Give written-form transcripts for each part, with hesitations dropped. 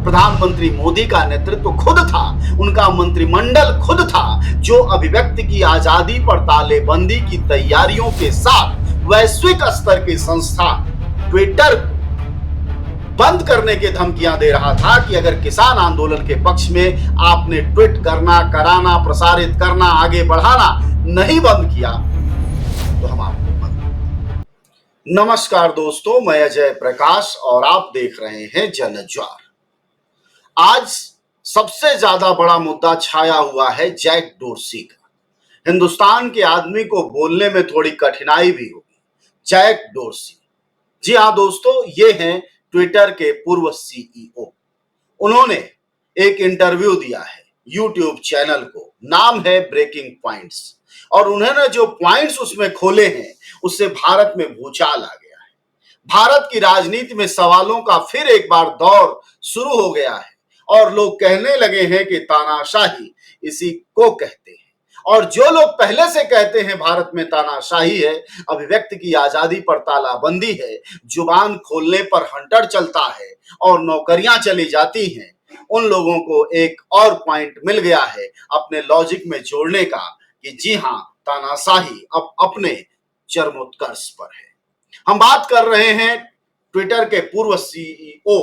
प्रधानमंत्री मोदी का नेतृत्व खुद था, उनका मंत्रिमंडल खुद था, जो अभिव्यक्ति की आजादी पर तालेबंदी की तैयारियों के साथ वैश्विक स्तर की संस्था ट्विटर को बंद करने की धमकियां दे रहा था कि अगर किसान आंदोलन के पक्ष में आपने ट्वीट करना, कराना, प्रसारित करना, आगे बढ़ाना नहीं बंद किया तो हम आपको बंद। नमस्कार दोस्तों, मैं अजय प्रकाश और आप देख रहे हैं जनज्वार। आज सबसे ज्यादा बड़ा मुद्दा छाया हुआ है जैक डोर्सी का। हिंदुस्तान के आदमी को बोलने में थोड़ी कठिनाई भी होगी। जैक डोर्सी, जी हाँ दोस्तों, ये हैं ट्विटर के पूर्व सीईओ। उन्होंने एक इंटरव्यू दिया है यूट्यूब चैनल को, नाम है ब्रेकिंग पॉइंट्स, और उन्होंने जो पॉइंट्स उसमें खोले हैं उससे भारत में भूचाल आ गया है। भारत की राजनीति में सवालों का फिर एक बार दौर शुरू हो गया है और लोग कहने लगे हैं कि तानाशाही इसी को कहते हैं। और जो लोग पहले से कहते हैं भारत में तानाशाही है, अभिव्यक्ति की आजादी पर तालाबंदी है, जुबान खोलने पर हंटर चलता है और नौकरियां चली जाती हैं, उन लोगों को एक और पॉइंट मिल गया है अपने लॉजिक में जोड़ने का कि जी हां, तानाशाही अब अपने चरमोत्कर्ष पर है। हम बात कर रहे हैं ट्विटर के पूर्व सीईओ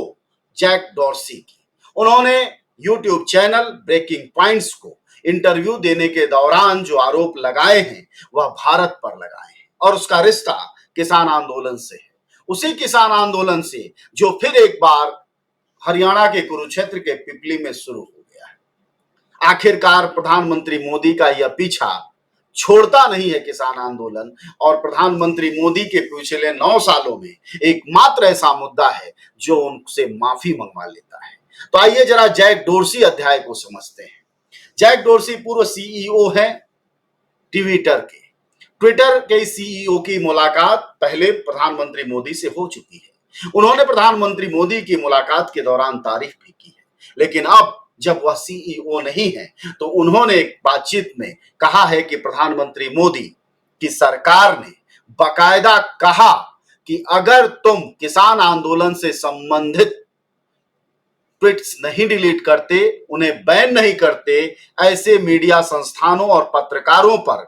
जैक डोर्सी की। उन्होंने यूट्यूब चैनल ब्रेकिंग पॉइंट्स को इंटरव्यू देने के दौरान जो आरोप लगाए हैं वह भारत पर लगाए हैं और उसका रिश्ता किसान आंदोलन से है। उसी किसान आंदोलन से जो फिर एक बार हरियाणा के कुरुक्षेत्र के पिपली में शुरू हो गया है। आखिरकार प्रधानमंत्री मोदी का यह पीछा छोड़ता नहीं है किसान आंदोलन, और प्रधानमंत्री मोदी के पिछले 9 सालों में एकमात्र ऐसा मुद्दा है जो उनसे माफी मंगवा लेता है। तो आइए जरा जैक डोर्सी अध्याय को समझते हैं। जैक डोर्सी पूर्व सीईओ है ट्विटर के। ट्विटर के सीईओ की मुलाकात पहले प्रधानमंत्री मोदी से हो चुकी है। उन्होंने प्रधानमंत्री मोदी की मुलाकात के दौरान तारीफ भी की है, लेकिन अब जब वह सीईओ नहीं है तो उन्होंने एक बातचीत में कहा है कि प्रधानमंत्री मोदी की सरकार ने बाकायदा कहा कि अगर तुम किसान आंदोलन से संबंधित ट्वीट्स नहीं डिलीट करते, उन्हें बैन नहीं करते, ऐसे मीडिया संस्थानों और पत्रकारों पर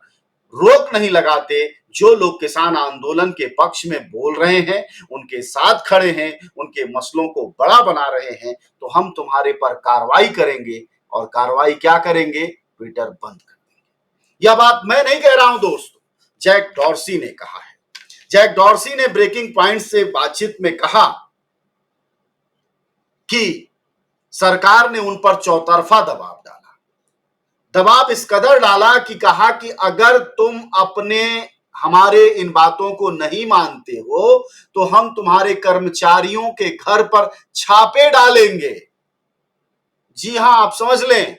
रोक नहीं लगाते जो लोग किसान आंदोलन के पक्ष में बोल रहे हैं, उनके साथ खड़े हैं, उनके मसलों को बड़ा बना रहे हैं, तो हम तुम्हारे पर कार्रवाई करेंगे। और कार्रवाई क्या करेंगे? ट्विटर बंद कर देंगे। यह बात मैं नहीं कह रहा हूं दोस्तों, जैक डोर्सी ने कहा है। जैक डोर्सी ने ब्रेकिंग पॉइंट से बातचीत में कहा कि सरकार ने उन पर चौतरफा दबाव डाला। दबाव इस कदर डाला कि कहा कि अगर तुम हमारे इन बातों को नहीं मानते हो तो हम तुम्हारे कर्मचारियों के घर पर छापे डालेंगे। जी हां, आप समझ लें,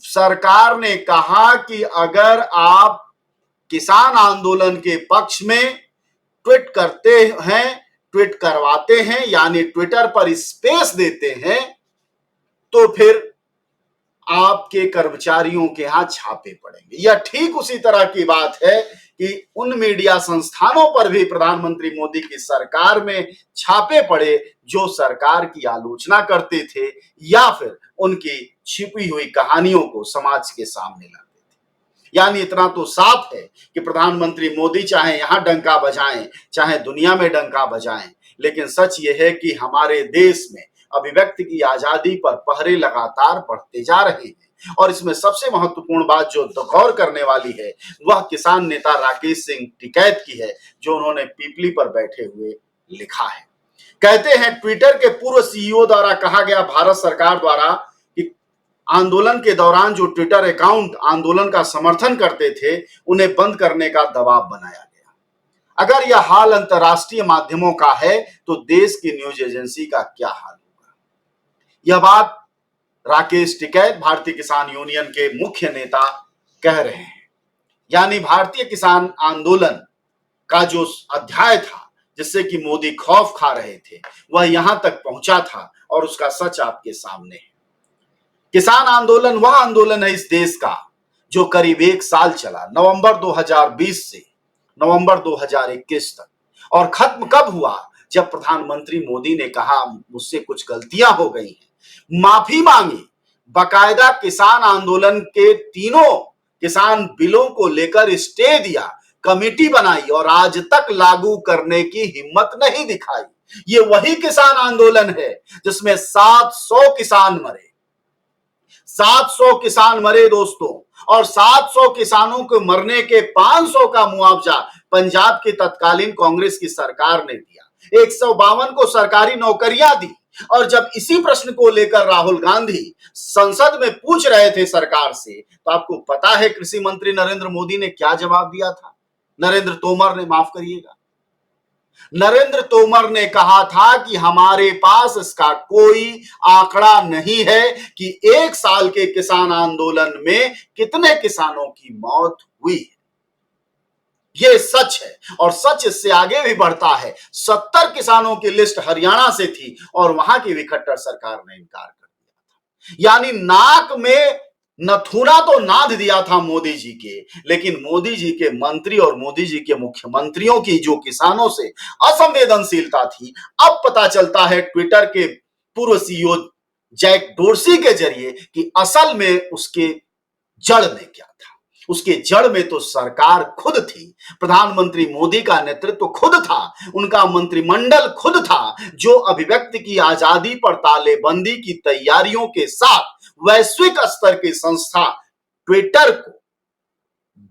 सरकार ने कहा कि अगर आप किसान आंदोलन के पक्ष में ट्वीट करते हैं, ट्वीट करवाते हैं, यानी ट्विटर पर स्पेस देते हैं, तो फिर आपके कर्मचारियों के यहां छापे पड़ेंगे। यह ठीक उसी तरह की बात है कि उन मीडिया संस्थानों पर भी प्रधानमंत्री मोदी की सरकार में छापे पड़े जो सरकार की आलोचना करते थे या फिर उनकी छिपी हुई कहानियों को समाज के सामने लाते थे। यानी इतना तो साफ है कि प्रधानमंत्री मोदी चाहे यहां डंका बजाएं, चाहे दुनिया में डंका बजाएं, लेकिन सच यह है कि हमारे देश में अभिव्यक्ति की आजादी पर पहरे लगातार बढ़ते जा रहे हैं। और इसमें सबसे महत्वपूर्ण बात जो गौर करने वाली है वह किसान नेता राकेश सिंह टिकैत की है, जो उन्होंने पीपली पर बैठे हुए लिखा है। कहते हैं ट्विटर के पूर्व सीईओ द्वारा कहा गया भारत सरकार द्वारा कि आंदोलन के दौरान जो ट्विटर अकाउंट आंदोलन का समर्थन करते थे उन्हें बंद करने का दबाव बनाया गया। अगर यह हाल अंतरराष्ट्रीय माध्यमों का है तो देश की न्यूज एजेंसी का क्या हाल? यह बात राकेश टिकैत भारतीय किसान यूनियन के मुख्य नेता कह रहे हैं। यानी भारतीय किसान आंदोलन का जो अध्याय था जिससे कि मोदी खौफ खा रहे थे वह यहां तक पहुंचा था और उसका सच आपके सामने है। किसान आंदोलन वह आंदोलन है इस देश का जो करीब 1 साल चला, नवंबर 2020 से नवंबर 2021 तक, और खत्म कब हुआ? जब प्रधानमंत्री मोदी ने कहा मुझसे कुछ गलतियां हो गई हैं, माफी मांगी, बकायदा किसान आंदोलन के तीनों किसान बिलों को लेकर स्टे दिया, कमेटी बनाई और आज तक लागू करने की हिम्मत नहीं दिखाई। ये वही किसान आंदोलन है जिसमें 700 किसान मरे, 700 किसान मरे दोस्तों, और 700 किसानों को मरने के 500 का मुआवजा पंजाब की तत्कालीन कांग्रेस की सरकार ने दिया। 152 को सरकारी नौकरियां दी। और जब इसी प्रश्न को लेकर राहुल गांधी संसद में पूछ रहे थे सरकार से, तो आपको पता है कृषि मंत्री नरेंद्र मोदी ने क्या जवाब दिया था? नरेंद्र तोमर ने, माफ करिएगा, नरेंद्र तोमर ने कहा था कि हमारे पास इसका कोई आंकड़ा नहीं है कि एक साल के किसान आंदोलन में कितने किसानों की मौत हुई है। यह सच है, और सच इससे आगे भी बढ़ता है। 70 किसानों की लिस्ट हरियाणा से थी और वहां की भी खट्टर सरकार ने इनकार कर दिया था। यानी नाक में नथुना तो नाद दिया था मोदी जी के, लेकिन मोदी जी के मंत्री और मोदी जी के मुख्यमंत्रियों की जो किसानों से असंवेदनशीलता थी, अब पता चलता है ट्विटर के पूर्व सीईओ जैक डोर्सी के जरिए कि असल में उसके जड़ में क्या था। उसके जड़ में तो सरकार खुद थी, प्रधानमंत्री मोदी का नेतृत्व खुद था, उनका मंत्रिमंडल खुद था, जो अभिव्यक्ति की आजादी पर तालेबंदी की तैयारियों के साथ वैश्विक स्तर की संस्था ट्विटर को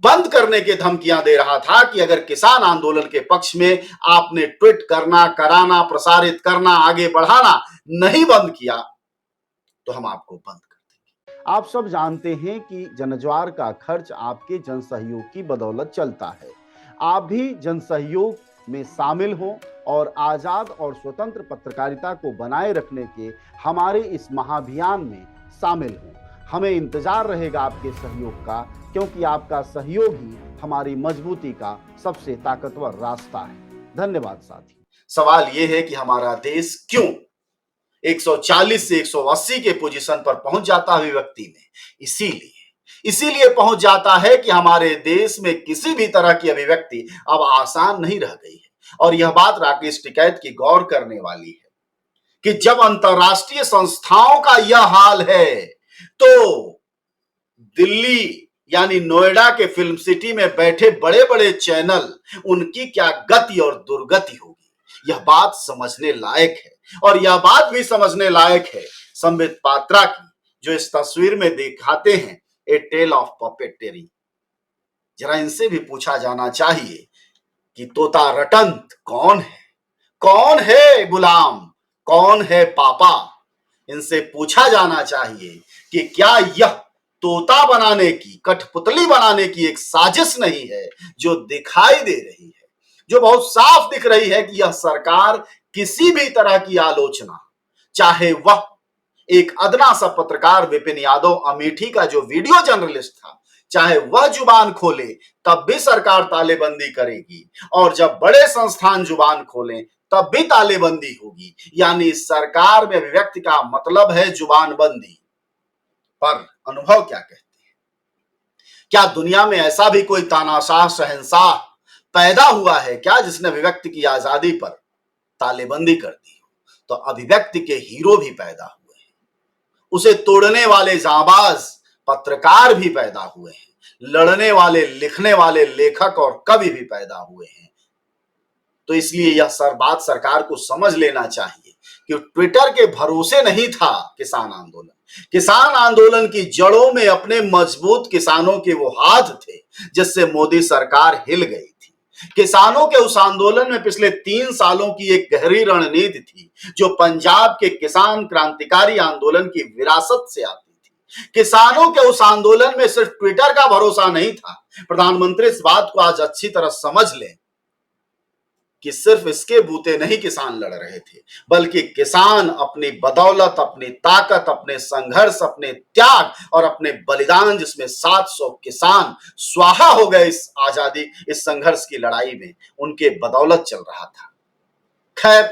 बंद करने की धमकियां दे रहा था कि अगर किसान आंदोलन के पक्ष में आपने ट्वीट करना, कराना, प्रसारित करना, आगे बढ़ाना नहीं बंद किया तो हम आपको बंद कर देंगे। आप सब जानते हैं कि जनज्वार का खर्च आपके जन सहयोग की बदौलत चलता है। आप भी जन सहयोग में शामिल हों और आजाद और स्वतंत्र पत्रकारिता को बनाए रखने के हमारे इस महाअभियान में शामिल हों। हमें इंतजार रहेगा आपके सहयोग का, क्योंकि आपका सहयोग ही हमारी मजबूती का सबसे ताकतवर रास्ता है। धन्यवाद साथी। सवाल यह है कि हमारा देश क्यों 140 से 180 के पोजीशन पर पहुंच जाता है अभिव्यक्ति में? इसीलिए पहुंच जाता है कि हमारे देश में किसी भी तरह की अभिव्यक्ति अब आसान नहीं रह गई है। और यह बात राकेश टिकैत की गौर करने वाली है कि जब अंतरराष्ट्रीय संस्थाओं का यह हाल है, तो दिल्ली यानी नोएडा के फिल्म सिटी में बैठे बड़े बड़े चैनल, उनकी क्या गति और दुर्गति होगी। यह बात समझने लायक है। और यह बात भी समझने लायक है संबित पात्रा की, जो इस तस्वीर में दिखाते हैं ए टेल ऑफ पपेटरी। जरा इनसे भी पूछा जाना चाहिए कि तोता रटंत कौन है? कौन है गुलाम? कौन है पापा? इनसे पूछा जाना चाहिए कि क्या यह तोता बनाने की, कठपुतली बनाने की एक साजिश नहीं है जो दिखाई दे रही है, जो बहुत साफ दिख रही है कि यह सरकार किसी भी तरह की आलोचना, चाहे वह एक अदना सा पत्रकार विपिन यादव अमेठी का जो वीडियो जर्नलिस्ट था, चाहे वह जुबान खोले तब भी सरकार तालेबंदी करेगी, और जब बड़े संस्थान जुबान खोलें तब भी तालेबंदी होगी। यानी सरकार में अभिव्यक्ति का मतलब है जुबानबंदी। पर अनुभव क्या कहते हैं? क्या दुनिया में ऐसा भी कोई तानाशाह शहंशाह पैदा हुआ है क्या जिसने अभिव्यक्ति की आजादी पर तालेबंदी कर दी हो? तो अभिव्यक्ति के हीरो भी पैदा हुए हैं, उसे तोड़ने वाले जांबाज पत्रकार भी पैदा हुए हैं, लड़ने वाले, लिखने वाले लेखक और कवि भी पैदा हुए हैं। तो इसलिए यह बात सरकार को समझ लेना चाहिए कि ट्विटर के भरोसे नहीं था किसान आंदोलन। किसान आंदोलन की जड़ों में अपने मजबूत किसानों के वो हाथ थे जिससे मोदी सरकार हिल गई थी। किसानों के उस आंदोलन में पिछले 3 सालों की एक गहरी रणनीति थी, जो पंजाब के किसान क्रांतिकारी आंदोलन की विरासत से आती थी। किसानों के उस आंदोलन में सिर्फ ट्विटर का भरोसा नहीं था। प्रधानमंत्री इस बात को आज अच्छी तरह समझ लें कि सिर्फ इसके बूते नहीं किसान लड़ रहे थे, बल्कि किसान अपनी बदौलत, अपनी ताकत, अपने संघर्ष, अपने त्याग और अपने बलिदान, जिसमें 700 किसान स्वाहा हो गए इस आजादी, इस संघर्ष की लड़ाई में, उनके बदौलत चल रहा था। खैर,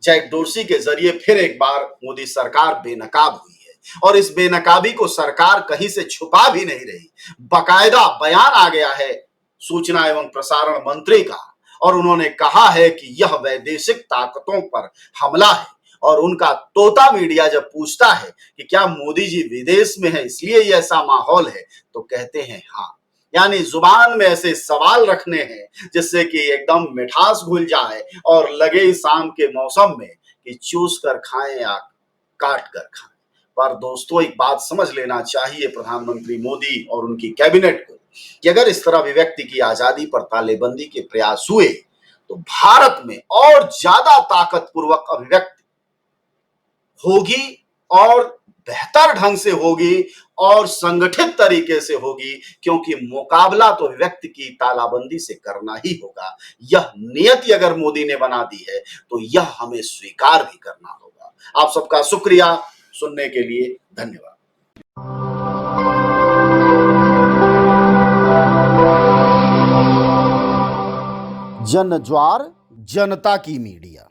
जैक डोर्सी के जरिए फिर एक बार मोदी सरकार बेनकाब हुई है, और इस बेनकाबी को सरकार कहीं से छुपा भी नहीं रही। बाकायदा बयान आ गया है सूचना एवं प्रसारण मंत्री का, और उन्होंने कहा है कि यह वैदेशिक ताकतों पर हमला है और उनका तोता मीडिया जब पूछता है कि क्या मोदी जी विदेश में है इसलिए ये ऐसा माहौल है, तो कहते हैं हाँ। यानी जुबान में ऐसे सवाल रखने हैं जिससे कि एकदम मिठास घुल जाए और लगे शाम के मौसम में कि चूस कर खाएं या काट कर खाएं। पर दोस्तों, एक बात समझ लेना चाहिए प्रधानमंत्री मोदी और उनकी कैबिनेट को कि अगर इस तरह अभिव्यक्ति की आजादी पर तालेबंदी के प्रयास हुए तो भारत में और ज्यादा ताकतपूर्वक अभिव्यक्ति होगी और बेहतर ढंग से होगी और संगठित तरीके से होगी, क्योंकि मुकाबला तो अभिव्यक्ति की तालाबंदी से करना ही होगा। यह नियति अगर मोदी ने बना दी है तो यह हमें स्वीकार भी करना होगा। आप सबका शुक्रिया सुनने के लिए, धन्यवाद। जन ज्वार जनता की मीडिया।